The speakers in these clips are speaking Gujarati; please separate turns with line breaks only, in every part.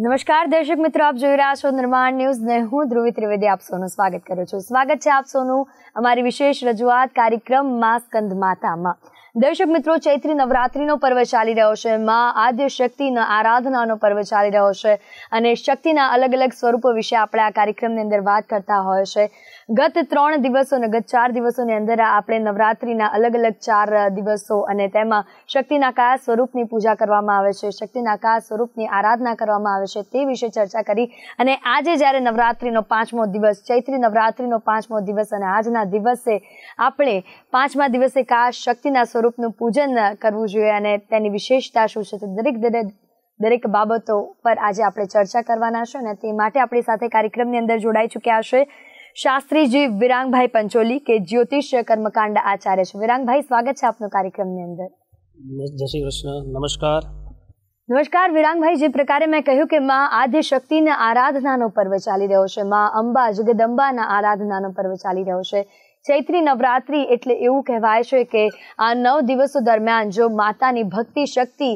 નમસ્કાર દર્શક મિત્રો, આપ જોઈ રહ્યા છો નિર્માણ ન્યૂઝ ને હું ધ્રુવી ત્રિવેદી આપ સૌનું સ્વાગત કરું છું. સ્વાગત છે આપ સૌનું અમારી વિશેષ રજૂઆત કાર્યક્રમમાં સ્કંદ માતામાં. દર્શક મિત્રો, ચૈત્રી નવરાત્રીનો પર્વ ચાલી રહ્યો છે. માં આદ્ય શક્તિના આરાધનાનો પર્વ ચાલી રહ્યો છે અને શક્તિના અલગ અલગ સ્વરૂપો વિશે આપણે આ કાર્યક્રમની અંદર વાત કરતા હોય છે. ગત 3 દિવસો અને ગત 4 દિવસોની અંદર આપણે નવરાત્રીના અલગ અલગ 4 દિવસો અને તેમાં શક્તિના કયા સ્વરૂપની પૂજા કરવામાં આવે છે, શક્તિના કયા સ્વરૂપની આરાધના કરવામાં આવે છે તે વિશે ચર્ચા કરી. અને આજે જ્યારે નવરાત્રીનો 5મો દિવસ, ચૈત્રી નવરાત્રીનો 5મો દિવસ અને આજના દિવસે આપણે 5મા દિવસે કયા શક્તિના સ્વરૂપનું પૂજન કરવું જોઈએ અને તેની વિશેષતા શું છે, તે દરેક બાબતો પર આજે આપણે ચર્ચા કરવાના છે. અને તે માટે આપણી સાથે કાર્યક્રમની અંદર જોડાઈ ચૂક્યા છે શાસ્ત્રીજી વિરાંગભાઈ પંચોલી, કે જ્યોતિષ કર્મકાંડ આચાર્ય છે. વિરાંગભાઈ, સ્વાગત છે આપનું કાર્યક્રમની અંદર.
જય શ્રી કૃષ્ણ. નમસ્કાર.
નમસ્કાર વિરાંગભાઈ, જે પ્રકારે મેં કહ્યું કે માં આદ્ય શક્તિના આરાધનાનો પર્વ ચાલી રહ્યો છે, માં અંબા જગદંબાના આરાધનાનો પર્વ ચાલી રહ્યો છે. ચૈત્રી નવરાત્રી એટલે એવું કહેવાય છે કે આ 9 દિવસો દરમિયાન જો માતાની ભક્તિ શક્તિ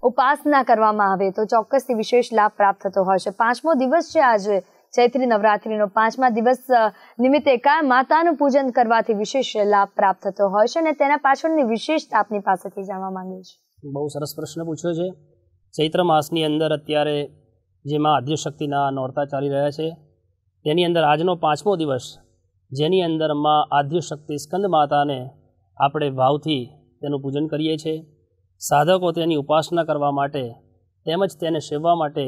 ઉપાસના કરવામાં આવે તો ચોક્કસથી વિશેષ લાભ પ્રાપ્ત થતો હોય છે. 5મો દિવસ છે આજે ચૈત્રી નવરાત્રીનો. 5મા દિવસ નિમિત્તે કયા માતાનું પૂજન કરવાથી વિશેષ લાભ પ્રાપ્ત થતો હોય છે અને તેના પાછળની વિશેષતા આપની પાસેથી જાણવા માંગીએ છીએ.
બહુ સરસ પ્રશ્ન પૂછ્યો છે. ચૈત્ર માસની અંદર અત્યારે જેમાં આદ્યશક્તિના નોરતા ચાલી રહ્યા છે તેની અંદર આજનો 5મો દિવસ, જેની અંદર માં આદ્યશક્તિ સ્કંદ માતાને આપણે ભાવથી તેનું પૂજન કરીએ છીએ. સાધકો તેની ઉપાસના કરવા માટે તેમજ તેને સેવવા માટે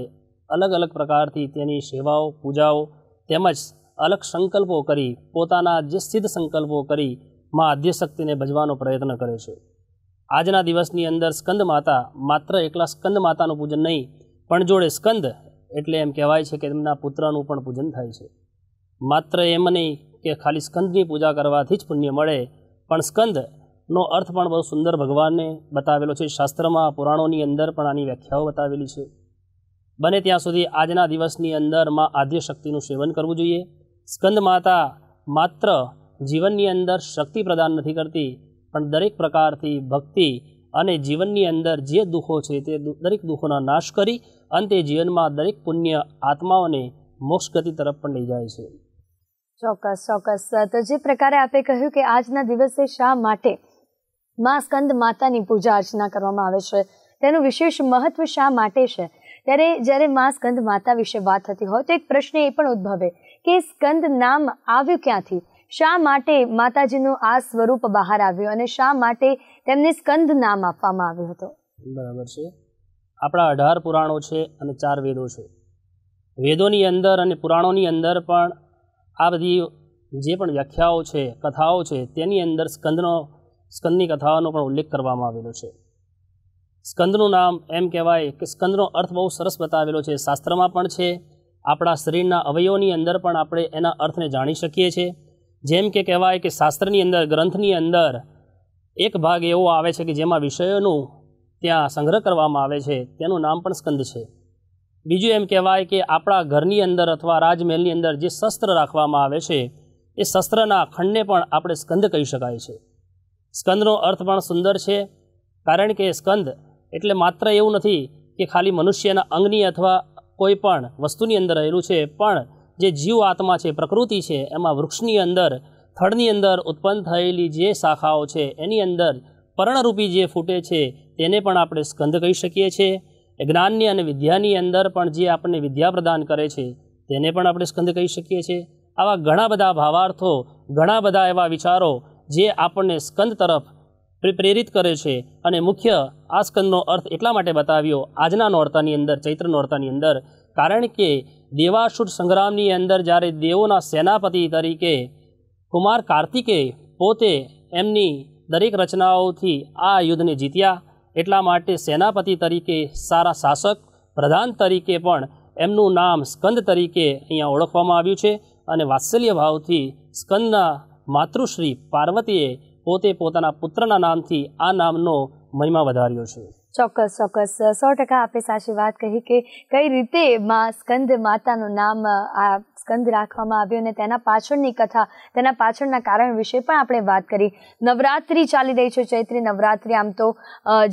અલગ અલગ પ્રકારથી તેની સેવાઓ, પૂજાઓ તેમજ અલગ સંકલ્પો કરી, પોતાના જે સિદ્ધ સંકલ્પો કરી માં આદ્યશક્તિને ભજવાનો પ્રયત્ન કરે છે. આજના દિવસની અંદર સ્કંદ માતા, માત્ર એકલા સ્કંદ માતાનું પૂજન નહીં, પણ જોડે સ્કંદ એટલે એમ કહેવાય છે કે તેમના પુત્રનું પણ પૂજન થાય છે. માત્ર એમ નહીં કે ખાલી સ્કંદની પૂજા કરવાથી જ પુણ્ય મળે, પણ સ્કંદનો અર્થ પણ બહુ સુંદર ભગવાનને બતાવેલો છે. શાસ્ત્રમાં, પુરાણોની અંદર પણ આની વ્યાખ્યાઓ બતાવેલી છે. બને ત્યાં સુધી આજના દિવસની અંદર માં આદ્યશક્તિનું સેવન કરવું જોઈએ. સ્કંદ માતા માત્ર જીવનની અંદર શક્તિ પ્રદાન નથી કરતી, પણ દરેક પ્રકારથી ભક્તિ અને જીવનની અંદર જે દુઃખો છે તે દરેક દુઃખોનો નાશ કરી અંતે જીવનમાં દરેક પુણ્ય આત્માઓને મોક્ષ ગતિ તરફ પણ લઈ જાય છે.
ચોક્કસ. તો જે પ્રકારે આપે કહ્યું કે આજના દિવસે શા માટે માં સ્કંદ માતાની પૂજા અર્ચના કરવામાં આવે છે, તેનું વિશેષ મહત્વ શા માટે છે, ત્યારે જ્યારે માં સ્કંદ માતા વિશે વાત થતી હોય તો એક પ્રશ્ન એ પણ ઉદ્ભવે કે સ્કંદ નામ આવ્યું ક્યાંથી? શા માટે માતાજીનું આ સ્વરૂપ બહાર આવ્યું અને શા માટે તેમને સ્કંદ નામ આપવામાં આવ્યું હતું?
બરાબર છે. આપણા 18 પુરાણો છે અને 4 વેદો છે. વેદોની અંદર અને પુરાણોની અંદર પણ આ બધી જે પણ વ્યાખ્યાઓ છે, કથાઓ છે, તેની અંદર સ્કંદની કથાઓનો પણ ઉલ્લેખ કરવામાં આવેલો છે. સ્કંદનું નામ એમ કહેવાય કે સ્કંદનો અર્થ બહુ સરસ બતાવેલો છે. શાસ્ત્રમાં પણ છે. આપણા શરીરના અવયવોની અંદર પણ આપણે એના અર્થને જાણી શકીએ છીએ. જેમ કે કહેવાય કે શાસ્ત્રની અંદર, ગ્રંથની અંદર એક ભાગ એવો આવે છે કે જેમાં વિષયોનું ત્યાં સંગ્રહ કરવામાં આવે છે, તેનું નામ પણ સ્કંદ છે. બીજું એમ કહેવાય કે આપણા ઘરની અંદર અથવા રાજમહેલની અંદર જે શસ્ત્ર રાખવામાં આવે છે એ શસ્ત્રના ખંડને પણ આપણે સ્કંદ કહી શકાય છે. સ્કંદનો અર્થ પણ સુંદર છે, કારણ કે સ્કંદ એટલે માત્ર એવું નથી કે ખાલી મનુષ્યના અંગની અથવા કોઈ પણ વસ્તુની અંદર રહેલું છે, પણ જે જીવ આત્મા છે, પ્રકૃતિ છે, એમાં વૃક્ષની અંદર, થડની અંદર ઉત્પન્ન થયેલી જે શાખાઓ છે એની અંદર પર્ણરૂપી જે ફૂટે છે તેને પણ આપણે સ્કંદ કહી શકીએ છીએ. જ્ઞાનની અને વિદ્યાની અંદર પણ જે આપણને વિદ્યા પ્રદાન કરે છે તેને પણ આપણે સ્કંદ કહી શકીએ છીએ. આવા ઘણા બધા ભાવાર્થો, ઘણા બધા એવા વિચારો જે આપણને સ્કંદ તરફ પ્રેરિત કરે છે. અને મુખ્ય આ સ્કંદનો અર્થ એટલા માટે બતાવ્યો આજના નોરતાની અંદર, ચૈત્ર નોરતાની અંદર, કારણ કે દેવાસુર સંગ્રામની અંદર જ્યારે દેવોના સેનાપતિ તરીકે કુમાર કાર્તિકેય પોતે એમની દરેક રચનાઓથી આ યુદ્ધને જીત્યા, એટલા માટે સેનાપતિ તરીકે, સારા શાસક, પ્રધાન તરીકે પણ એમનું નામ સ્કંદ તરીકે અહીંયા ઓળખવામાં આવ્યું છે. અને વાત્સલ્ય ભાવથી સ્કંદના માતૃશ્રી પાર્વતીએ પોતે પોતાના પુત્રના નામથી આ નામનો મહિમા વધાર્યો છે.
ચોક્કસ ચોક્કસ 100% આપે સાચી વાત કહી કે કઈ રીતે માં સ્કંદ માતાનું નામ આ સ્કંદ રાખવામાં આવ્યું અને તેના પાછળની કથા, તેના પાછળના કારણ વિશે પણ આપણે વાત કરી. નવરાત્રિ ચાલી રહી છે, ચૈત્રી નવરાત્રિ. આમ તો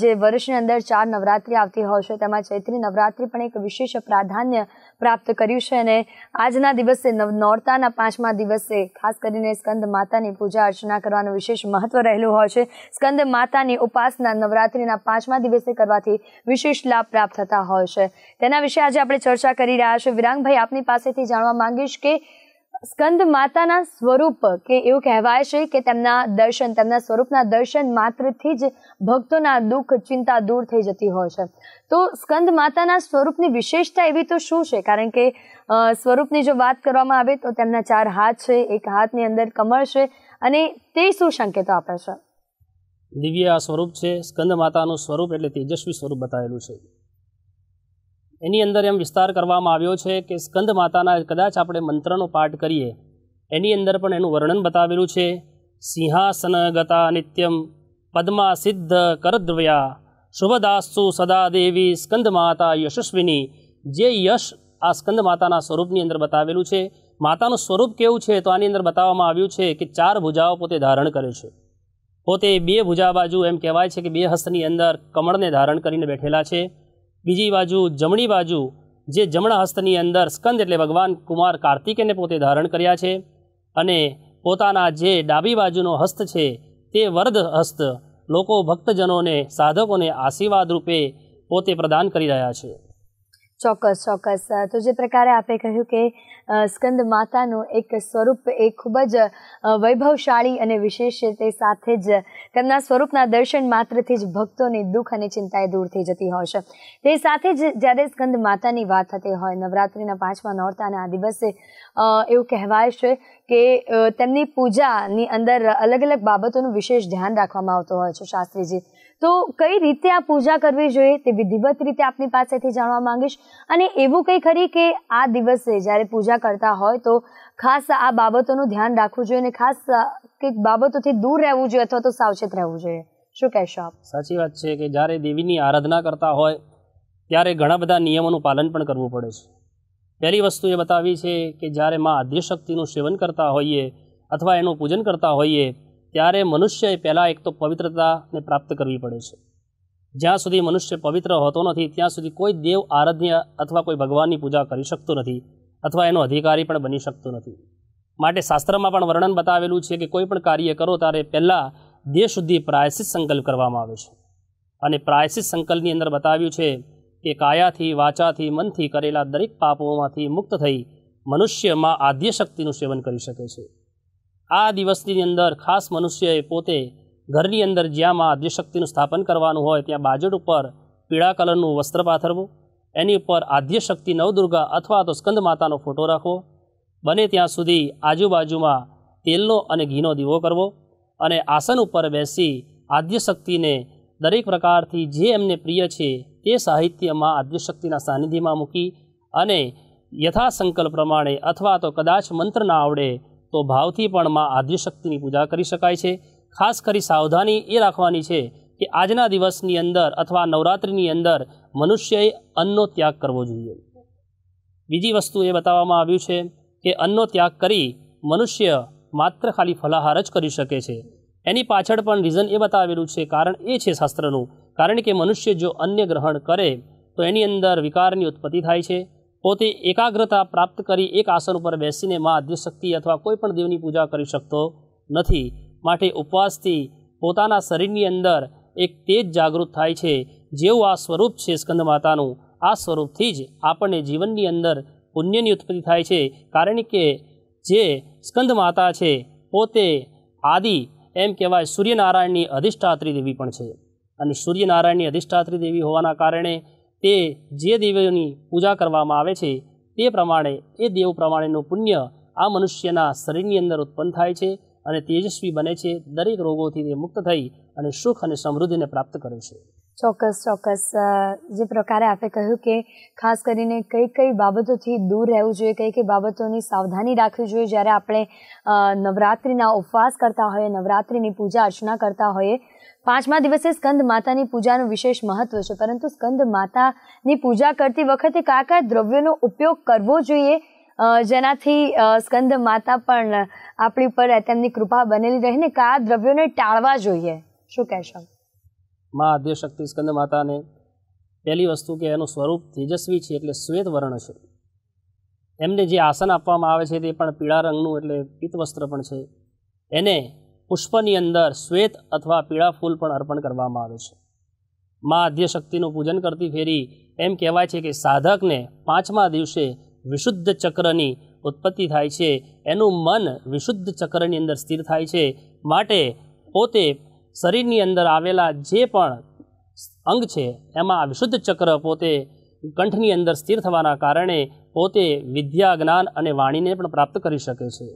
જે વર્ષની અંદર 4 નવરાત્રિ આવતી હોય છે તેમાં ચૈત્રી નવરાત્રિ પણ એક વિશેષ પ્રાધાન્ય પ્રાપ્ત કર્યું છે અને આજના દિવસે નોરતાના 5મા દિવસે ખાસ કરીને સ્કંદ માતાની પૂજા અર્ચના કરવાનું વિશેષ મહત્વ રહેલું હોય છે. સ્કંદ માતાની ઉપાસના નવરાત્રિના 5મા દિવસે કરવાથી વિશેષ લાભ પ્રાપ્ત થતા હોય છે. તેના વિશે આજે આપણે ચર્ચા કરી રહ્યા છીએ. વિરાંગભાઈ, આપની પાસેથી જાણવા માંગીશ કે સ્કંદ માતાના સ્વરૂપ, કે એવું કહેવાય છે કે તેમના દર્શન, તેમના સ્વરૂપના દર્શન માત્રથી જ ભક્તોના દુઃખ ચિંતા દૂર થઈ જતી હોય છે. તો સ્કંદ માતાના સ્વરૂપની વિશેષતા એવી તો શું છે? કારણ કે સ્વરૂપની જો વાત કરવામાં આવે તો તેમના 4 હાથ છે, એક હાથની અંદર કમળ છે અને તે શું સંકેતો આપે છે?
દિવ્ય આ સ્વરૂપ છે. સ્કંદ માતાનું સ્વરૂપ એટલે તેજસ્વી સ્વરૂપ બતાવેલું છે. એની અંદર એમ વિસ્તાર કરવામાં આવ્યો છે કે સ્કંદ માતાના કદાચ આપણે મંત્રનો પાઠ કરીએ એની અંદર પણ એનું વર્ણન બતાવેલું છે. સિંહાસન ગતા નિત્યમ પદ્મા સિદ્ધ કરદ્વયા શુભદાસ્તુ સદા દેવી સ્કંદ માતા યશસ્વિની. જે યશ આ સ્કંદ માતાના સ્વરૂપની અંદર બતાવેલું છે. માતાનું સ્વરૂપ કેવું છે તો આની અંદર બતાવવામાં આવ્યું છે કે 4 ભુજાઓ પોતે ધારણ કરે છે. પોતે 2 ભુજા બાજુ એમ કહેવાય છે કે 2 હસ્તની અંદર કમળને ધારણ કરીને બેઠેલા છે. બીજી બાજુ જમણી બાજુ જે જમણા હસ્તની અંદર સ્કંદ એટલે ભગવાન કુમાર કાર્તિકેયને પોતે ધારણ કર્યા છે અને પોતાના જે ડાબી બાજુનો હસ્ત છે તે વરદ હસ્ત લોકો ભક્તજનોને, સાધકોને આશીર્વાદ રૂપે પોતે પ્રદાન કરી રહ્યા છે.
ચોક્કસ ચોક્કસ. તો જે પ્રકારે આપે કહ્યું કે સ્કંદ માતાનું એક સ્વરૂપ એ ખૂબ જ વૈભવશાળી અને વિશેષ છે. તે સાથે જ તેમના સ્વરૂપના દર્શન માત્રથી જ ભક્તોની દુઃખ અને ચિંતા દૂર થઈ જતી હોય છે. તે સાથે જ જ્યારે સ્કંદ માતાની વાત થતી હોય, નવરાત્રિના 5મા નોરતાના આ દિવસે એવું કહેવાય છે કે તેમની પૂજાની અંદર અલગ અલગ બાબતોનું વિશેષ ધ્યાન રાખવામાં આવતું હોય છે શાસ્ત્રીજી. તો કઈ રીતે આ પૂજા કરવી જોઈએ તે વિધિવત રીતે આપની પાસેથી જાણવા માંગીશ. અને એવું કંઈ ખરી કે આ દિવસે જ્યારે પૂજા કરતા હોય તો ખાસ આ બાબતોનું ધ્યાન રાખવું જોઈએ અને ખાસ કંઈક બાબતોથી દૂર રહેવું જોઈએ અથવા તો સાવચેત રહેવું જોઈએ? શું કહેશો આપ?
સાચી વાત છે કે જ્યારે દેવીની આરાધના કરતા હોય ત્યારે ઘણા બધા નિયમોનું પાલન પણ કરવું પડે છે. પહેલી વસ્તુ એ બતાવી છે કે જ્યારે માં આદ્યશક્તિનું સેવન કરતા હોઈએ અથવા એનું પૂજન કરતા હોઈએ ત્યારે મનુષ્યએ પહેલાં એક તો પવિત્રતાને પ્રાપ્ત કરવી પડે છે. જ્યાં સુધી મનુષ્ય પવિત્ર હોતો નથી ત્યાં સુધી કોઈ દેવ આરાધ્ય અથવા કોઈ ભગવાનની પૂજા કરી શકતો નથી અથવા એનો અધિકારી પણ બની શકતો નથી. માટે શાસ્ત્રમાં પણ વર્ણન બતાવેલું છે કે કોઈ પણ કાર્ય કરો ત્યારે પહેલાં દેહ શુદ્ધિ પ્રાયશ્ચિત સંકલ્પ કરવામાં આવે છે. અને પ્રાયશ્ચિત સંકલ્પની અંદર બતાવ્યું છે કે કાયાથી, વાચાથી, મનથી કરેલા દરેક પાપોમાંથી મુક્ત થઈ મનુષ્યમાં આદ્યશક્તિનું સેવન કરી શકે છે. આ દિવસની અંદર ખાસ મનુષ્યએ પોતે ઘરની અંદર જ્યાં માં આદ્યશક્તિનું સ્થાપન કરવાનું હોય ત્યાં બાજટ ઉપર પીળા કલરનું વસ્ત્ર પાથરવું, એની ઉપર આદ્યશક્તિ નવદુર્ગા અથવા તો સ્કંદ માતાનો ફોટો રાખવો, બને ત્યાં સુધી આજુબાજુમાં તેલનો અને ઘીનો દીવો કરવો અને આસન ઉપર બેસી આદ્યશક્તિને દરેક પ્રકારથી જે એમને પ્રિય છે તે સાહિત્યમાં આદ્યશક્તિના સાનિધ્યમાં મૂકી અને યથાસંકલ્પ પ્રમાણે અથવા તો કદાચ મંત્ર ના આવડે તો ભાવથી પણ માં આદ્યશક્તિની પૂજા કરી શકાય છે. ખાસ કરી સાવધાની એ રાખવાની છે કે આજના દિવસની અંદર અથવા નવરાત્રિની અંદર મનુષ્યએ અન્નનો ત્યાગ કરવો જોઈએ. બીજી વસ્તુ એ બતાવવામાં આવ્યું છે કે અન્નનો ત્યાગ કરી મનુષ્ય માત્ર ખાલી ફલાહાર જ કરી શકે છે. એની પાછળ પણ રીઝન એ બતાવેલું છે, કારણ એ છે શાસ્ત્રનું, કારણ કે મનુષ્ય જો અન્ય ગ્રહણ કરે તો એની અંદર વિકારની ઉત્પત્તિ થાય છે. પોતે એકાગ્રતા પ્રાપ્ત કરી એક આસન ઉપર બેસીને માં આદ્યશક્તિ અથવા કોઈ પણ દેવની પૂજા કરી શકતો નથી. માટે ઉપવાસથી પોતાના શરીરની અંદર એક તેજ જાગૃત થાય છે. જેવું આ સ્વરૂપ છે સ્કંદ માતાનું, આ સ્વરૂપથી જ આપણને જીવનની અંદર પુણ્યની ઉત્પત્તિ થાય છે. કારણ કે જે સ્કંદ માતા છે પોતે આદિ એમ કહેવાય સૂર્યનારાયણની અધિષ્ઠાત્રી દેવી પણ છે. અને સૂર્યનારાયણની અધિષ્ઠાત્રી દેવી હોવાના કારણે તે જે દેવીની પૂજા કરવામાં આવે છે તે પ્રમાણે એ દેવ પ્રમાણેનું પુણ્ય આ મનુષ્યના શરીરની અંદર ઉત્પન્ન થાય છે અને તેજસ્વી બને છે. દરેક રોગોથી તે મુક્ત થઈ અને સુખ અને સમૃદ્ધિને પ્રાપ્ત કરે છે.
ચોક્કસ ચોક્કસ જે પ્રકારે આપે કહ્યું કે ખાસ કરીને કઈ કઈ બાબતોથી દૂર રહેવું જોઈએ, કઈ કઈ બાબતોની સાવધાની રાખવી જોઈએ જ્યારે આપણે નવરાત્રિના ઉપવાસ કરતા હોઈએ, નવરાત્રિની પૂજા અર્ચના કરતા હોઈએ. 5મા દિવસે સ્કંદ માતાની પૂજાનું વિશેષ મહત્વ છે, પરંતુ સ્કંદ માતાની પૂજા કરતી વખતે કયા કયા દ્રવ્યોનો ઉપયોગ કરવો જોઈએ જેનાથી સ્કંદ માતા પણ આપણી ઉપર તેમની કૃપા બનેલી રહીને કયા દ્રવ્યોને ટાળવા જોઈએ, શું કહેશો?
માં આદ્યશક્તિ સ્કંદ માતાને પહેલી વસ્તુ કે એનું સ્વરૂપ તેજસ્વી છે, એટલે શ્વેત વર્ણ છે. એમને જે આસન આપવામાં આવે છે તે પણ પીળા રંગનું, એટલે પિત્તવસ્ત્ર પણ છે. એને પુષ્પની અંદર શ્વેત અથવા પીળા ફૂલ પણ અર્પણ કરવામાં આવે છે. માં આદ્યશક્તિનું પૂજન કરતી ફેરી એમ કહેવાય છે કે સાધકને 5મા દિવસે વિશુદ્ધ ચક્રની ઉત્પત્તિ થાય છે, એનું મન વિશુદ્ધ ચક્રની અંદર સ્થિર થાય છે. માટે પોતે શરીરની અંદર આવેલા જે પણ અંગ છે એમાં વિશુદ્ધ ચક્ર પોતે કંઠની અંદર સ્થિર થવાના કારણે પોતે વિદ્યા, જ્ઞાન અને વાણીને પણ પ્રાપ્ત કરી શકે છે.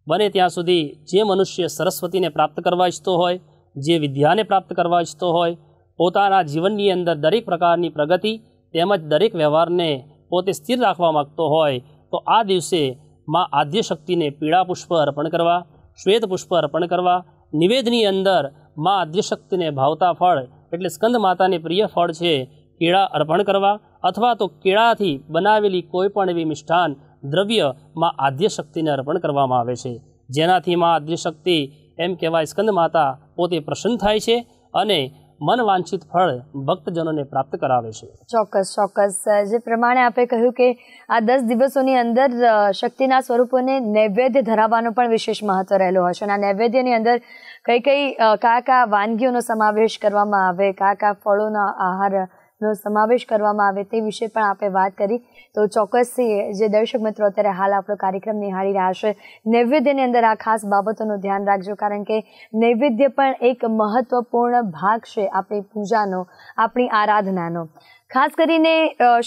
બને ત્યાં સુધી જે મનુષ્ય સરસ્વતીને પ્રાપ્ત કરવા ઈચ્છતો હોય, જે વિદ્યાને પ્રાપ્ત કરવા ઈચ્છતો હોય, પોતાના જીવનની અંદર દરેક પ્રકારની પ્રગતિ તેમજ દરેક વ્યવહારને પોતે સ્થિર રાખવા માગતો હોય તો આ દિવસે માં આદ્યશક્તિને પીળા પુષ્પ અર્પણ કરવા, શ્વેત પુષ્પ અર્પણ કરવા, નિવેદની અંદર માં આદ્યશક્તિને ભાવતા ફળ એટલે સ્કંદ માતાને પ્રિય ફળ છે કેળા અર્પણ કરવા, અથવા તો કેળાથી બનાવેલી કોઈ પણ એવી મિષ્ટાન દ્રવ્ય માં આદ્યશક્તિને અર્પણ કરવામાં આવે છે, જેનાથી માં આદ્યશક્તિ એમ કહેવાય સ્કંદ માતા પોતે પ્રસન્ન થાય છે અને મન વાંછિત ફળ ભક્તજનોને પ્રાપ્ત કરાવે છે.
ચોક્કસ ચોક્કસ જે પ્રમાણે આપે કહ્યું કે આ 10 દિવસોની અંદર શક્તિના સ્વરૂપોને નૈવેદ્ય ધરાવવાનો પણ વિશેષ મહત્વ રહેલો હશે અને આ નૈવેદ્યની અંદર કઈ કયા વાનગીઓનો સમાવેશ કરવામાં આવે, કયા ફળોના આહારનો સમાવેશ કરવામાં આવે તે વિશે પણ આપણે વાત કરી. તો ચોક્કસથી જે દર્શક મિત્રો અત્યારે હાલ આપણો કાર્યક્રમ નિહાળી રહ્યા છે, નૈવેદ્યની અંદર આ ખાસ બાબતોનું ધ્યાન રાખજો, કારણ કે નૈવેદ્ય પણ એક મહત્વપૂર્ણ ભાગ છે આપણી પૂજાનો, આપણી આરાધનાનો. ખાસ કરીને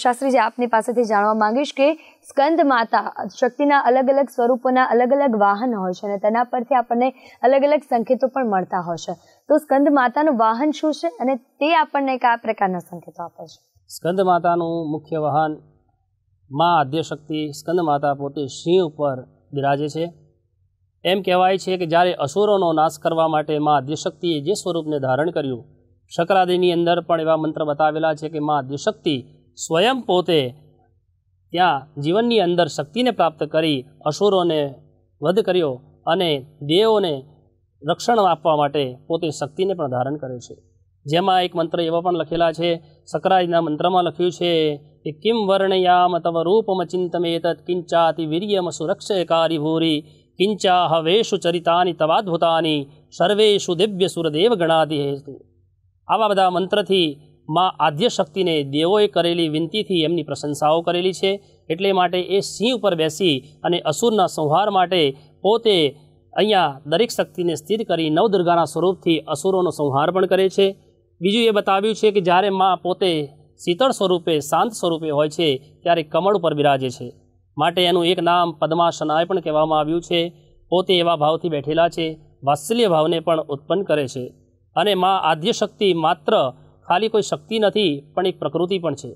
શાસ્ત્રીજી આપની પાસેથી જાણવા માંગીશ કે સ્કંદ માતા શક્તિના અલગ અલગ સ્વરૂપોના અલગ અલગ વાહન હોય છે અને તેના પરથી આપણને અલગ અલગ સંકેતો પણ મળતા હોય છે. તો સ્કંદ માતાનું વાહન શું છે અને તે આપણને કયા પ્રકારના સંકેતો આપે છે?
સ્કંદ માતાનું મુખ્ય વાહન માં આદ્યશક્તિ સ્કંદ માતા પોતે સિંહ ઉપર બિરાજે છે. એમ કહેવાય છે કે જ્યારે અસુરોનો નાશ કરવા માટે માં આદ્યશક્તિએ જે સ્વરૂપને ધારણ કર્યું, શકરાદીની અંદર પણ એવા મંત્ર બતાવેલા છે કે માં આદ્યશક્તિ સ્વયં પોતે ત્યાં જીવનની અંદર શક્તિને પ્રાપ્ત કરી અસુરોને વધ કર્યો અને દેવોને રક્ષણ આપવા માટે પોતે શક્તિને પણ ધારણ કરે છે. જેમાં એક મંત્ર એવા પણ લખેલા છે, શકરાદીના મંત્રમાં લખ્યું છે કે કિમ વર્ણયામ તવ રૂપમચિંતમેતત કિંચાતિ વીર્યમ સુરક્ષયકારી ભૂરી કિંચા હવેશુ ચરિતાની તવાદ્ભુતાની સર્વેશુ દિવ્ય સુરદેવ ગણાદી હેતુ. આવા બધા મંત્રથી માં આદ્યશક્તિને દેવોએ કરેલી વિનંતીથી એમની પ્રશંસાઓ કરેલી છે. એટલે માટે એ સિંહ ઉપર બેસી અને અસુરના સંહાર માટે પોતે અહીંયા દરેક શક્તિને સ્થિર કરી નવદુર્ગાના સ્વરૂપથી અસુરોનો સંહાર પણ કરે છે. બીજું એ બતાવ્યું છે કે જ્યારે માં પોતે શીતળ સ્વરૂપે, શાંત સ્વરૂપે હોય છે ત્યારે કમળ ઉપર બિરાજે છે, માટે એનું એક નામ પદ્માસનાય પણ કહેવામાં આવ્યું છે. પોતે એવા ભાવથી બેઠેલા છે, વાત્સલ્ય ભાવને પણ ઉત્પન્ન કરે છે. અને માં આદ્યશક્તિ માત્ર ખાલી કોઈ શક્તિ નથી પણ એક પ્રકૃતિ પણ છે.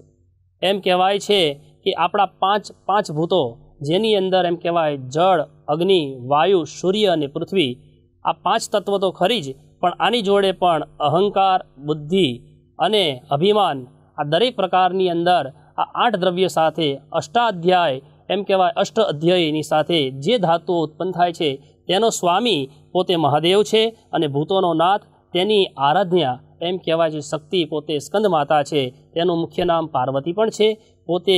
એમ કહેવાય છે કે આપણા પાંચ ભૂતો, જેની અંદર એમ કહેવાય જળ, અગ્નિ, વાયુ, સૂર્ય અને પૃથ્વી, આ 5 તત્વો તો ખરી જ, પણ આની જોડે પણ અહંકાર, બુદ્ધિ અને અભિમાન, આ દરેક પ્રકારની અંદર આ 8 દ્રવ્ય સાથે અષ્ટાધ્યાય એમ કહેવાય અષ્ટ અધ્યાયની સાથે જે ધાતુઓ ઉત્પન્ન થાય છે તેનો સ્વામી પોતે મહાદેવ છે અને ભૂતોનો નાથ, તેની આરાધ્યા એમ કહેવાય છે શક્તિ પોતે સ્કંદ માતા છે. તેનું મુખ્ય નામ પાર્વતી પણ છે. પોતે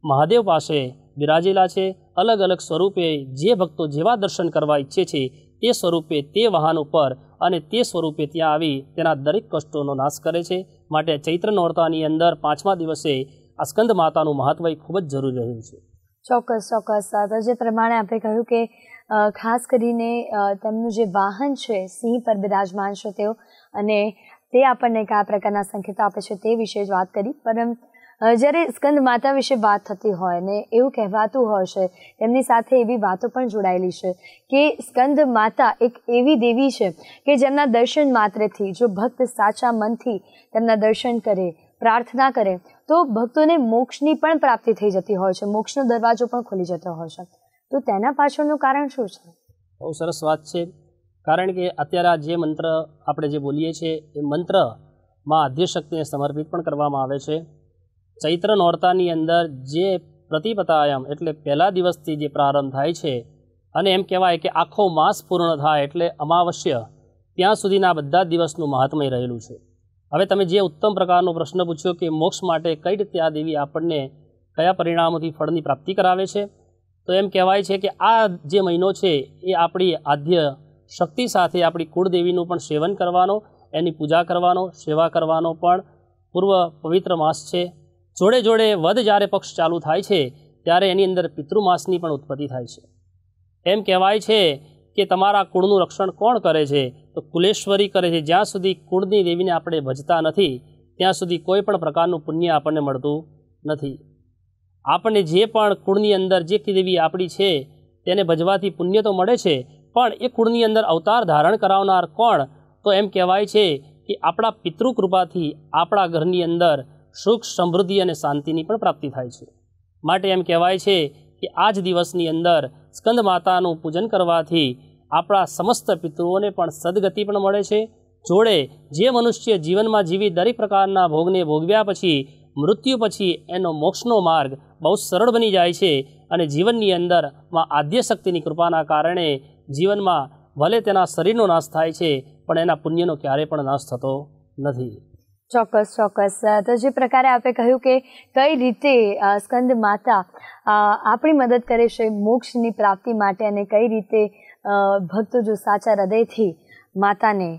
મહાદેવ પાસે બિરાજેલા છે. અલગ અલગ સ્વરૂપે જે ભક્તો જેવા દર્શન કરવા ઈચ્છે છે તે સ્વરૂપે તે વાહન ઉપર અને તે સ્વરૂપે ત્યાં આવી તેના દરેક કષ્ટોનો નાશ કરે છે. માટે ચૈત્ર નોરતાની અંદર 5મા દિવસે આ સ્કંદ માતાનું મહત્વ ખૂબ જ જરૂરી રહ્યું છે.
ચોક્કસ ચોક્કસ. જે પ્રમાણે આપણે કહ્યું કે ખાસ કરીને તેમનું જે વાહન છે સિંહ પર બિરાજમાન છે તેઓ, અને તે આપણને કયા પ્રકારના સંકેતો આપે છે તે વિશે જ વાત કરી. પણ જ્યારે સ્કંદ માતા વિશે વાત થતી હોય ને એવું કહેવાતું હોય છે, તેમની સાથે એવી વાતો પણ જોડાયેલી છે કે સ્કંદ માતા એક એવી દેવી છે કે જેમના દર્શન માત્રથી જો ભક્ત સાચા મનથી તેમના દર્શન કરે, પ્રાર્થના કરે તો ભક્તોને મોક્ષની પણ પ્રાપ્તિ થઈ જતી હોય છે, મોક્ષનો દરવાજો પણ ખુલી જતો હોય છે. તો તેના પાછળનું કારણ શું છે?
બહુ સરસ વાત છે. કારણ કે અત્યારે આ જે મંત્ર આપણે જે બોલીએ છીએ એ મંત્રમાં આદ્યશક્તિને સમર્પિત પણ કરવામાં આવે છે. ચૈત્ર નોરતાની અંદર જે પ્રતિપતાયમ એટલે પહેલા દિવસથી જે પ્રારંભ થાય છે અને એમ કહેવાય કે આખો માસ પૂર્ણ થાય એટલે અમાવસ્ય ત્યાં સુધીના બધા દિવસનું મહાત્મય રહેલું છે. હવે તમે જે ઉત્તમ પ્રકારનો પ્રશ્ન પૂછ્યો કે મોક્ષ માટે કઈ રીતે આ દેવી આપણને કયા પરિણામોથી ફળની પ્રાપ્તિ કરાવે છે, તો એમ કહેવાય છે કે આ જે મહિનો છે એ આપણી આદ્ય શક્તિ સાથે આપણી કુળદેવીનું પણ સેવન કરવાનો, એની પૂજા કરવાનો, સેવા કરવાનો પણ પૂર્વ પવિત્ર માસ છે. જોડે જોડે વદ જ્યારે પક્ષ ચાલુ થાય છે ત્યારે એની અંદર પિતૃમાસની પણ ઉત્પત્તિ થાય છે. એમ કહેવાય છે કે તમારા કુળનું રક્ષણ કોણ કરે છે? તો કુલેશ્વરી કરે છે. જ્યાં સુધી કુળની દેવીને આપણે ભજતા નથી ત્યાં સુધી કોઈ પણ પ્રકારનું પુણ્ય આપણને મળતું નથી. આપણને જે પણ કુળની અંદર જે દેવી આપણી છે તેને ભજવાથી પુણ્ય તો મળે છે, પણ એ કુળની અંદર અવતાર ધારણ કરાવનાર કોણ? તો એમ કહેવાય છે કે આપણા પિતૃકૃપાથી આપણા ઘરની અંદર સુખ, સમૃદ્ધિ અને શાંતિની પણ પ્રાપ્તિ થાય છે. માટે એમ કહેવાય છે કે આ જ દિવસની અંદર સ્કંદ માતાનું પૂજન કરવાથી આપણા સમસ્ત પિતૃઓને પણ સદગતિ પણ મળે છે. જોડે જે મનુષ્ય જીવનમાં જીવી દરેક પ્રકારના ભોગને ભોગવ્યા પછી મૃત્યુ પછી એનો મોક્ષનો માર્ગ બહુ સરળ બની જાય છે અને જીવનની અંદર આદ્યશક્તિની કૃપાના કારણે જીવનમાં ભલે તેના શરીરનો નાશ થાય છે પણ એના પુણ્યનો ક્યારેય પણ નાશ થતો નથી.
ચોક્કસ ચોક્કસ. તો જે પ્રકારે આપણે કહ્યું કે કઈ રીતે સ્કંદ માતા આપણી મદદ કરે છે મોક્ષની પ્રાપ્તિ માટે અને કઈ રીતે ભક્તો જો સાચા હૃદયથી માતાને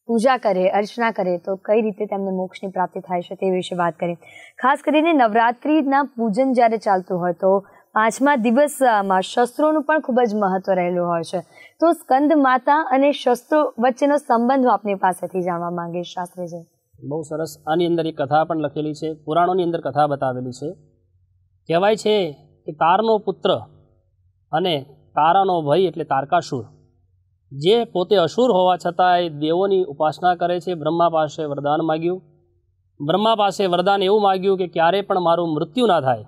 પૂજા કરે, અર્ચના કરે તો કઈ રીતે તેમને મોક્ષની પ્રાપ્તિ થાય છે તે વિશે વાત કરી. ખાસ કરીને નવરાત્રિના પૂજન જ્યારે ચાલતું હોય તો પાંચમા દિવસમાં શસ્ત્રોનું પણ ખૂબ જ મહત્વ રહેલું હોય છે. તો સ્કંદ માતા અને શસ્ત્રો વચ્ચેનો સંબંધ હું આપની પાસેથી જાણવા માંગીશ શાસ્ત્રીજી.
બહુ સરસ. આની અંદર એક કથા પણ લખેલી છે, પુરાણોની અંદર કથા બતાવેલી છે. કહેવાય છે કે તારનો પુત્ર અને તારાનો ભાઈ એટલે તારકાસુર, જે પોતે અસુર હોવા છતાંય દેવોની ઉપાસના કરે છે, બ્રહ્મા પાસે વરદાન માગ્યું. બ્રહ્મા પાસે વરદાન એવું માગ્યું કે ક્યારે પણ મારું મૃત્યુ ના થાય.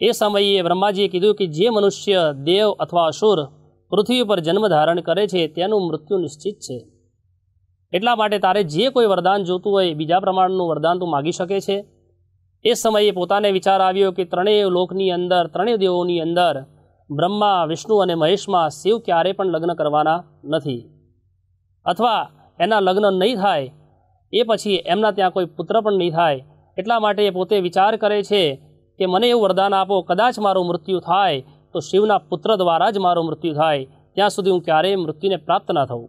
એ સમયે બ્રહ્માજીએ કીધું કે જે મનુષ્ય દેવ અથવા અસુર પૃથ્વી પર જન્મ ધારણ કરે છે તેનું મૃત્યુ નિશ્ચિત છે. એટલા માટે તારે જે કોઈ વરદાન જોતું હોય બીજા પ્રમાણનું વરદાન તું માગી શકે છે. એ સમયે પોતાને વિચાર આવ્યો કે ત્રણેય લોકની અંદર, ત્રણેય દેવોની અંદર બ્રહ્મા, વિષ્ણુ અને મહેશમાં શિવ ક્યારેય પણ લગ્ન કરવાના નથી, અથવા એના લગ્ન નહીં થાય એ પછી એમના ત્યાં કોઈ પુત્ર પણ નહીં થાય. એટલા માટે એ પોતે વિચાર કરે છે કે મને એવું વરદાન આપો, કદાચ મારું મૃત્યુ થાય તો શિવના પુત્ર દ્વારા જ મારું મૃત્યુ થાય, ત્યાં સુધી હું ક્યારેય મૃત્યુને પ્રાપ્ત ના થઉં.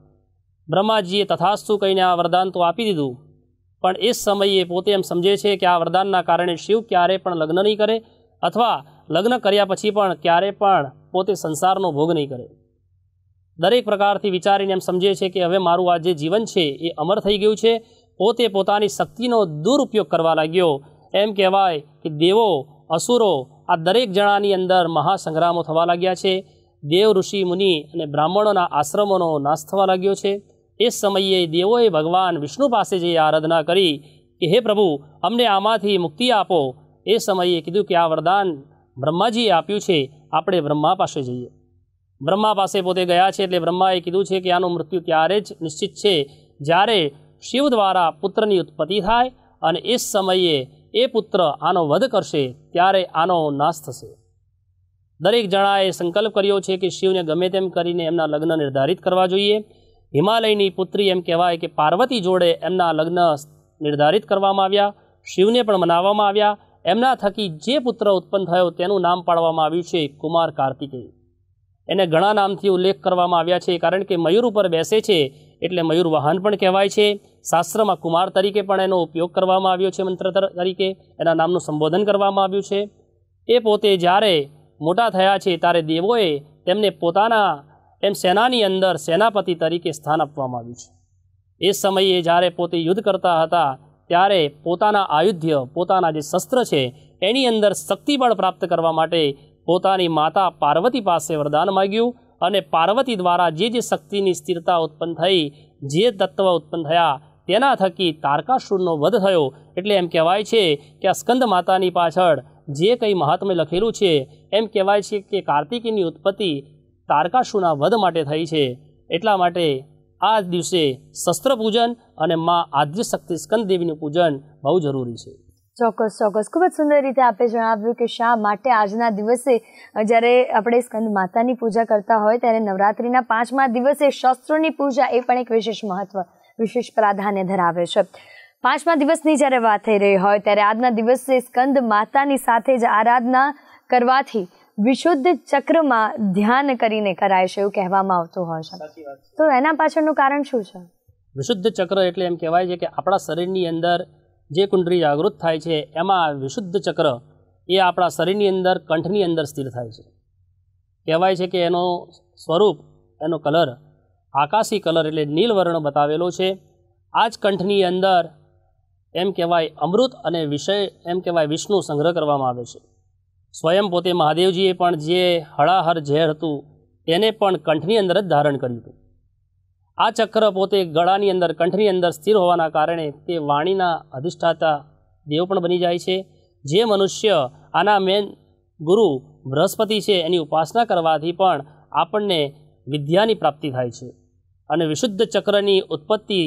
બ્રહ્માજીએ તથાસ્તુ કહીને આ વરદાન તો આપી દીધું, પણ એ સમયે પોતે એમ સમજે છે કે આ વરદાનના કારણે શિવ ક્યારેય પણ લગ્ન નહીં કરે અથવા લગ્ન કર્યા પછી પણ ક્યારેય પણ પોતે સંસારનો ભોગ નહીં કરે. દરેક પ્રકારથી વિચારીને એમ સમજે છે કે હવે મારું આ જે જીવન છે એ અમર થઈ ગયું છે. પોતે પોતાની શક્તિનો દુરુપયોગ કરવા લાગ્યો. એમ કહેવાય કે દેવો, અસુરો આ દરેક જણાની અંદર મહાસંગ્રામો થવા લાગ્યા છે. દેવ, ઋષિ, મુનિ અને બ્રાહ્મણોના આશ્રમોનો નાશ થવા લાગ્યો છે. એ સમયે દેવોએ ભગવાન વિષ્ણુ પાસે જઈ આરાધના કરી કે હે પ્રભુ, અમને આમાંથી મુક્તિ આપો. એ સમયે કીધું કે આ વરદાન બ્રહ્માજીએ આપ્યું છે, આપણે બ્રહ્મા પાસે જઈએ. બ્રહ્મા પાસે પોતે ગયા છે એટલે બ્રહ્માએ કીધું છે કે આનું મૃત્યુ ત્યારે જ નિશ્ચિત છે જ્યારે શિવ દ્વારા પુત્રની ઉત્પત્તિ થાય અને એ સમયે એ પુત્ર આનો વધ કરશે ત્યારે આનો નાશ થશે. દરેક જણાએ સંકલ્પ કર્યો છે કે શિવને ગમે તેમ કરીને એમના લગ્ન નિર્ધારિત કરવા જોઈએ. હિમાલયની પુત્રી એમ કહેવાય કે પાર્વતી જોડે એમના લગ્ન નિર્ધારિત કરવામાં આવ્યા. શિવને પણ મનાવવામાં આવ્યા. એમના થકી જે પુત્ર ઉત્પન્ન થયો તેનું નામ પાડવામાં આવ્યું છે કુમાર કાર્તિકેય. એને ઘણા નામથી ઉલ્લેખ કરવામાં આવ્યા છે, કારણ કે મયુર ઉપર બેસે છે એટલે મયુર વાહન પણ કહેવાય છે. શાસ્ત્રમાં કુમાર તરીકે પણ એનો ઉપયોગ કરવામાં આવ્યો છે, મંત્ર તરીકે એના નામનું સંબોધન કરવામાં આવ્યું છે. એ પોતે જ્યારે મોટા થયા છે ત્યારે દેવોએ તેમને પોતાના એમ સેનાની અંદર સેનાપતિ તરીકે સ્થાન આપવામાં આવ્યું છે. એ સમયે જ્યારે પોતે યુદ્ધ કરતા હતા ત્યારે પોતાના આયુધ્ય, પોતાના જે શસ્ત્ર છે એની અંદર શક્તિબળ પ્રાપ્ત કરવા માટે પોતાની માતા પાર્વતી પાસે વરદાન માગ્યું અને પાર્વતી દ્વારા જે શક્તિની સ્થિરતા ઉત્પન્ન થઈ, જે તત્વ ઉત્પન્ન થયા તેના થકી તારકાસુરનો વધ થયો. એટલે એમ કહેવાય છે કે આ સ્કંદ માતાની પાછળ જે કંઈ મહાત્મ્ય લખેલું છે એમ કહેવાય છે કે કાર્તિકીની ઉત્પત્તિ તારકાસુરના વધ માટે થઈ છે. એટલા માટે આ દિવસે શસ્ત્ર પૂજન અને મા આદ્યશક્તિ સ્કંદ દેવીનું પૂજન બહુ જરૂરી છે.
ચોક્કસ ચોક્કસ, ખૂબ જ સુંદર રીતે આપે જણાવ્યું કે શા માટે આજના દિવસે જ્યારે આપણે સ્કંદ માતાની પૂજા કરતા હોય ત્યારે નવરાત્રિના 5મા દિવસે શસ્ત્રોની પૂજા એ પણ એક વિશેષ મહત્વ, વિશેષ પ્રાધાન્ય ધરાવે છે. 5મા દિવસની જ્યારે વાત થઈ રહી હોય ત્યારે આજના દિવસે સ્કંદ માતાની સાથે જ આરાધના કરવાથી વિશુદ્ધ ચક્રમાં ધ્યાન કરીને કરાય છે એવું કહેવામાં આવતું હોય છે. તો એના પાછળનું કારણ શું છે?
વિશુદ્ધ ચક્ર એટલે એમ કહેવાય છે કે આપણા શરીરની અંદર જે કુંડળી જાગૃત થાય છે એમાં વિશુદ્ધ ચક્ર એ આપણા શરીરની અંદર કંઠની અંદર સ્થિર થાય છે. કહેવાય છે કે એનો સ્વરૂપ, એનો કલર આકાશી કલર એટલે નીલ વર્ણ બતાવેલો છે. આ જ કંઠની અંદર એમ કહેવાય અમૃત અને વિષય એમ કહેવાય વિષ્ણુ સંગ્રહ કરવામાં આવે છે. સ્વયં પોતે મહાદેવજીએ પણ જે હળાહર ઝેર હતું તેને પણ કંઠની અંદર જ ધારણ કર્યું હતું. આ ચક્ર પોતે ગળાની અંદર, કંઠની અંદર સ્થિર હોવાના કારણે તે વાણીના અધિષ્ઠાતા દેવ પણ બની જાય છે. જે મનુષ્ય આના મેન ગુરુ બૃહસ્પતિ છે એની ઉપાસના કરવાથી પણ આપણને વિદ્યાની પ્રાપ્તિ થાય છે. અને વિશુદ્ધ ચક્રની ઉત્પત્તિ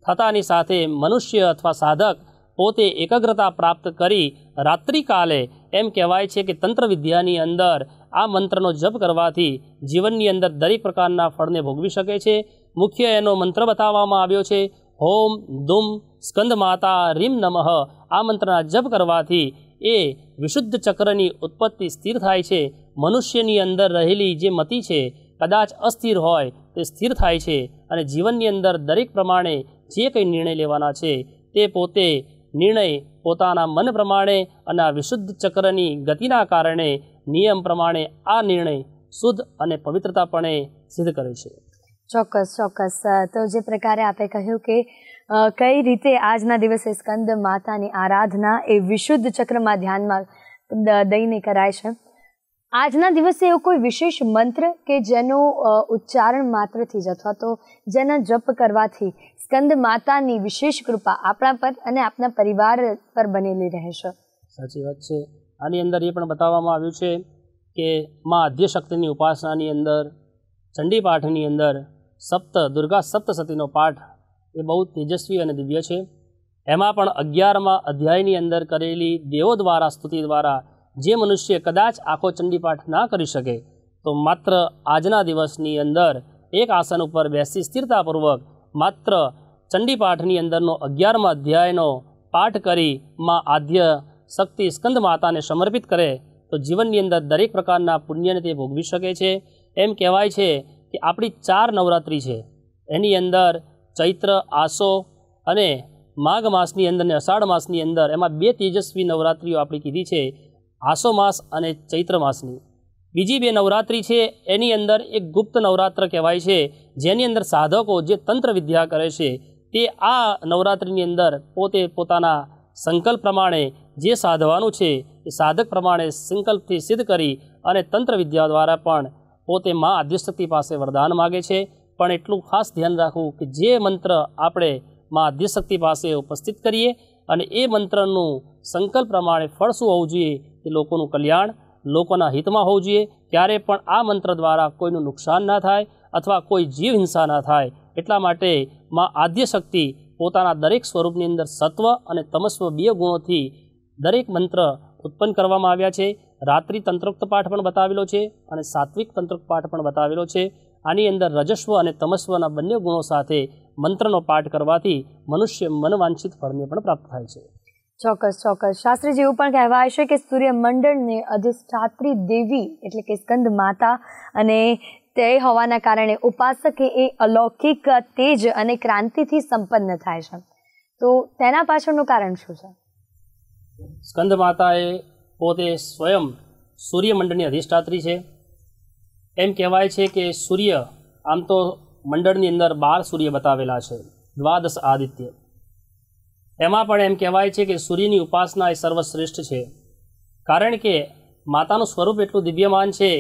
થતાની સાથે મનુષ્ય અથવા સાધક પોતે એકાગ્રતા પ્રાપ્ત કરી રાત્રિકાલે એમ કહેવાય છે કે તંત્ર વિદ્યાની અંદર આ મંત્રનો જપ કરવાથી જીવનની અંદર દરેક પ્રકારના ફળને ભોગવી શકે છે. મુખ્ય એનો મંત્ર બતાવવામાં આવ્યો છે, હોમ દુમ સ્કંદ માતા રીમ નમઃ. આ મંત્રના જપ કરવાથી એ વિશુદ્ધ ચક્રની ઉત્પત્તિ સ્થિર થાય છે. મનુષ્યની અંદર રહેલી જે મતિ છે કદાચ અસ્થિર હોય તે સ્થિર થાય છે અને જીવનની અંદર દરેક પ્રમાણે જે કંઈ નિર્ણય લેવાના છે તે પોતે નિર્ણય પોતાના મન પ્રમાણે અને આ વિશુદ્ધ ચક્રની ગતિના કારણે નિયમ પ્રમાણે આ નિર્ણય શુદ્ધ અને પવિત્રતાપણે સિદ્ધ કરે છે.
ચોક્કસ ચોક્કસ. તો જે પ્રકારે આપે કહ્યું કે કઈ રીતે આજના દિવસે સ્કંદ માતાની આરાધના એ વિશુદ્ધ ચક્રમાં ધ્યાનમાં દઈને કરાય છે. આજના દિવસે એવો કોઈ વિશેષ મંત્ર કે જેનો ઉચ્ચારણ માત્રથી જ અથવા તો જેના જપ કરવાથી સ્કંદ માતાની વિશેષ કૃપા આપણા પર અને આપણા પરિવાર પર બનેલી રહેશે?
સાચી વાત છે. આની અંદર એ પણ બતાવવામાં આવ્યું છે કે મા આદ્યશક્તિની ઉપાસનાની અંદર ચંડી પાઠની અંદર દુર્ગા સપ્તસતીનો પાઠ એ બહુ તેજસ્વી અને દિવ્ય છે. એમાં પણ 11મા અધ્યાયની અંદર કરેલી દેવો દ્વારા સ્તુતિ દ્વારા જે મનુષ્ય કદાચ આખો ચંડીપાઠ ના કરી શકે તો માત્ર આજના દિવસની અંદર એક આસન ઉપર બેસી સ્થિરતાપૂર્વક માત્ર ચંડીપાઠની અંદરનો 11મા અધ્યાયનો પાઠ કરી માં આદ્ય શક્તિ સ્કંદ માતાને સમર્પિત કરે તો જીવનની અંદર દરેક પ્રકારના પુણ્યને તે ભોગવી શકે છે. એમ કહેવાય છે કે આપણી 4 નવરાત્રિ છે એની અંદર ચૈત્ર, આસો અને માઘ માસની અંદર ને અષાઢ માસની અંદર એમાં 2 તેજસ્વી નવરાત્રિઓ આપણી કીધી છે, આસો માસ અને ચૈત્ર માસની. બીજી 2 નવરાત્રિ છે એની અંદર એક ગુપ્ત નવરાત્ર કહેવાય છે જેની અંદર સાધકો જે તંત્ર વિદ્યા કરે છે તે આ નવરાત્રિની અંદર પોતે પોતાના સંકલ્પ પ્રમાણે જે સાધવાનું છે એ સાધક પ્રમાણે સંકલ્પથી સિદ્ધ કરી અને તંત્ર વિદ્યા દ્વારા પણ પોતે મા આદ્યશક્તિ પાસે વરદાન માગે છે. પણ એટલું ખાસ ધ્યાન રાખવું કે જે મંત્ર આપણે મા આદ્યશક્તિ પાસે ઉપસ્થિત કરીએ અને એ મંત્રનું સંકલ્પ પ્રમાણે ફળ શું હોવું જોઈએ કે લોકોનું કલ્યાણ, લોકોના હિતમાં હોવું જોઈએ. ક્યારે પણ આ મંત્ર દ્વારા કોઈનું નુકસાન ના થાય અથવા કોઈ જીવ હિંસા ના થાય. એટલા માટે મા આદ્યશક્તિ પોતાના દરેક સ્વરૂપની અંદર સત્વ અને તમસ્વ 2 ગુણોથી દરેક મંત્ર ઉત્પન્ન કરવામાં આવ્યા છે. રાત્રિ તંત્રોક્ત પાઠ પણ બતાવેલો છે અને સાત્વિક તંત્રોક્ત પાઠ પણ બતાવેલો છે. આની અંદર રજસ્વ અને તમસ્વના બંને ગુણો સાથે મંત્રનો પાઠ કરવાથી મનુષ્ય મનવાંછિત ફળને પણ પ્રાપ્ત થાય છે.
ચોક્કસ ચોક્કસ. શાસ્ત્રીજી એવું પણ કહેવાય છે કે સૂર્યમંડળને અધિષ્ઠાત્રી દેવી એટલે કે સ્કંદ માતા અને તે હોવાના કારણે ઉપાસકે એ અલૌકિક તેજ અને ક્રાંતિથી સંપન્ન થાય છે. તો તેના પાછળનું કારણ શું છે?
સ્કંદ માતાએ પોતે સ્વયં સૂર્યમંડળની અધિષ્ઠાત્રી છે. એમ કહેવાય છે કે સૂર્ય આમ તો મંડળની અંદર 12 સૂર્ય બતાવેલા છે, 12 આદિત્ય. એમાં પણ એમ કહેવાય છે કે સૂર્યની ઉપાસના એ સર્વશ્રેષ્ઠ છે, કારણ કે માતાનું સ્વરૂપ એટલું દિવ્યમાન છે.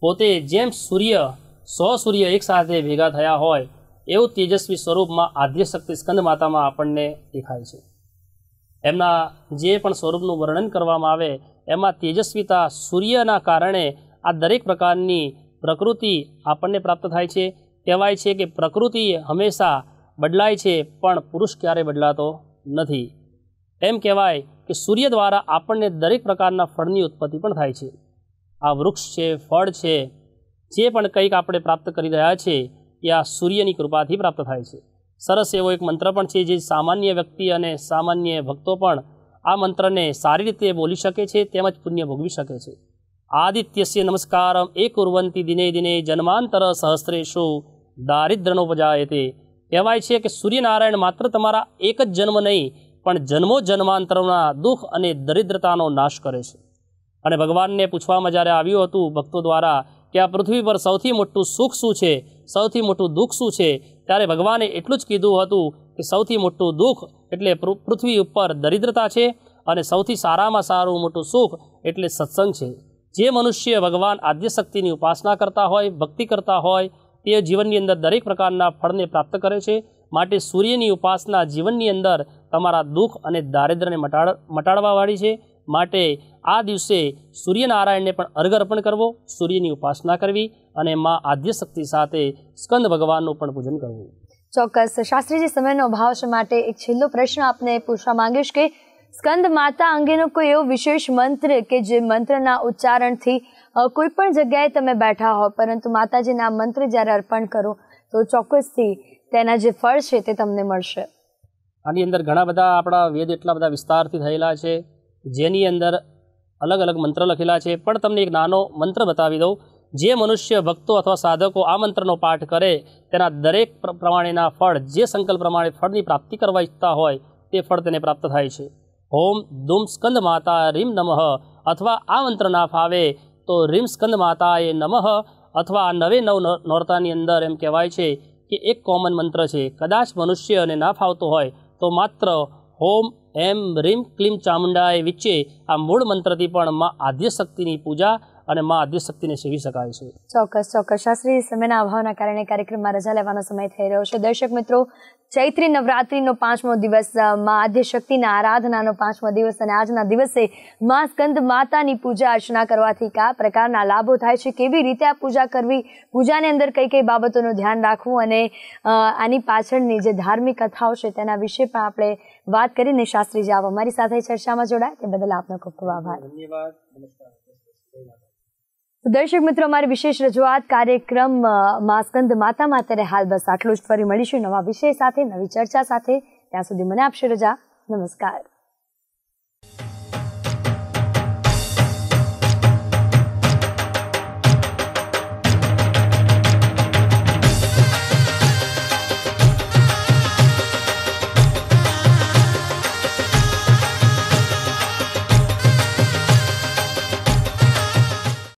પોતે જેમ સૂર્ય 100 સૂર્ય એકસાથે ભેગા થયા હોય એવું તેજસ્વી સ્વરૂપમાં આદ્યશક્તિ સ્કંદ માતામાં આપણને દેખાય છે. એમના જે પણ સ્વરૂપનું વર્ણન કરવામાં આવે એમાં તેજસ્વીતા સૂર્યના કારણે આ દરેક પ્રકારની પ્રકૃતિ આપણને પ્રાપ્ત થાય છે. કહેવાય છે કે પ્રકૃતિ હંમેશા બદલાય છે પણ પુરુષ ક્યારેય બદલાતો નથી. એમ કહેવાય કે સૂર્ય દ્વારા આપણને દરેક પ્રકારના ફળની ઉત્પત્તિ પણ થાય છે. આ વૃક્ષ છે, ફળ છે, જે પણ કંઈક આપણે પ્રાપ્ત કરી રહ્યા છે એ આ સૂર્યની કૃપાથી પ્રાપ્ત થાય છે. સરસ એવો એક મંત્ર પણ છે જે સામાન્ય વ્યક્તિ અને સામાન્ય ભક્તો પણ આ મંત્રને સારી રીતે બોલી શકે છે તેમજ પુણ્ય ભોગવી શકે છે. આદિત્યસ્ય નમસ્કારમ એ કુર્વંતી દિને દિને જન્માંતર સહસ્રેષુ દારિદ્ર્યનોપજાયતે. કહેવાય છે કે સૂર્યનારાયણ માત્ર તમારા એક જ જન્મ નહીં પણ જન્મો જન્માંતરના દુઃખ અને દરિદ્રતાનો નાશ કરે છે. અને ભગવાનને પૂછવામાં જ્યારે આવ્યું હતું ભક્તો દ્વારા કે આ પૃથ્વી પર સૌથી મોટું સુખ શું છે, સૌથી મોટું દુઃખ શું છે, ત્યારે ભગવાને એટલું જ કીધું હતું કે સૌથી મોટું દુઃખ એટલે પૃથ્વી ઉપર દરિદ્રતા છે અને સૌથી સારામાં સારું મોટું સુખ એટલે સત્સંગ છે. જે મનુષ્ય ભગવાન આદ્યશક્તિની ઉપાસના કરતા હોય, ભક્તિ કરતા હોય, તે જીવનની અંદર દરેક પ્રકારના ફળને પ્રાપ્ત કરે છે. માટે સૂર્યની ઉપાસના જીવનની અંદર તમારા દુઃખ અને દારિદ્ર્યને મટાડવાવાળી છે. માટે આ દિવસે સૂર્યનારાયણને પણ અર્ઘ અર્પણ કરવો, સૂર્યની ઉપાસના કરવી અને મા આદ્યશક્તિ સાથે સ્કંદ ભગવાનનું પણ પૂજન કરવું.
ચોક્કસ. શાસ્ત્રીજી, સમયનો અભાવ છે માટે એક છેલ્લો પ્રશ્ન આપને પૂછવા માંગીશ કે સ્કંદ માતા અંગેનો કોઈ એવો વિશેષ મંત્ર કે જે મંત્રના ઉચ્ચારણથી કોઈ પણ જગ્યાએ તમે બેઠા હો પરંતુ માતાજીના મંત્ર જ્યારે અર્પણ કરો તો ચોક્કસથી તેના જે ફળ છે તે તમને મળશે.
આની અંદર ઘણા બધા આપણા વેદ એટલા બધા વિસ્તારથી થયેલા છે જેની અંદર અલગ અલગ મંત્ર લખેલા છે, પણ તમને એક નાનો મંત્ર બતાવી દઉં. જે મનુષ્ય ભક્તો અથવા સાધકો આ મંત્રનો પાઠ કરે તેના દરેક પ્રમાણેના ફળ, જે સંકલ્પ પ્રમાણે ફળની પ્રાપ્તિ કરવા ઈચ્છતા હોય તે ફળ તેને પ્રાપ્ત થાય છે. ઓમ દુમ સ્કંદ માતા રીમ નમઃ, અથવા આ મંત્ર ના ફાવે તો રીમ સ્કંદ માતાએ નમઃ, અથવા આ 9 નોરતાની અંદર એમ કહેવાય છે કે એક કોમન મંત્ર છે. કદાચ મનુષ્યને ના ફાવતો હોય તો માત્ર ઓમ એમ રીમ ક્લીમ ચામુંડાય વિચ્ચે આ મૂળ મંત્રથી પણ મા આદ્યશક્તિની પૂજા અને મા આદ્યશક્તિને સેવી શકાય છે.
ચોક્કસ ચોક્કસ. શાસ્ત્રી, સમયના અભાવના કારણે કાર્યક્રમમાં રજા લેવાનો સમય થઈ રહ્યો છે. દર્શક મિત્રો, ચૈત્રી નવરાત્રિનો 5મો દિવસ, મા આદ્યશક્તિના આરાધનાનો 5મો દિવસ અને આજના દિવસે મા સ્કંદ માતાની પૂજા અર્ચના કરવાથી કયા પ્રકારના લાભો થાય છે, કેવી રીતે આ પૂજા કરવી, પૂજાની અંદર કઈ કઈ બાબતોનું ધ્યાન રાખવું અને આની પાછળની જે ધાર્મિક કથાઓ છે તેના વિશે પણ આપણે વાત કરીને શાસ્ત્રીજી આપ અમારી સાથે ચર્ચામાં જોડાય તે બદલ આપનો ખૂબ ખૂબ આભાર.
ધન્યવાદ. નમસ્કાર.
દર્શક મિત્રો, અમારી વિશેષ રજૂઆત કાર્યક્રમ મા સ્કંદ માતામાં અત્યારે હાલ બસ આટલું જ. ફરી મળીશું નવા વિષય સાથે, નવી ચર્ચા સાથે. ત્યાં સુધી મને આપશે રજા. નમસ્કાર.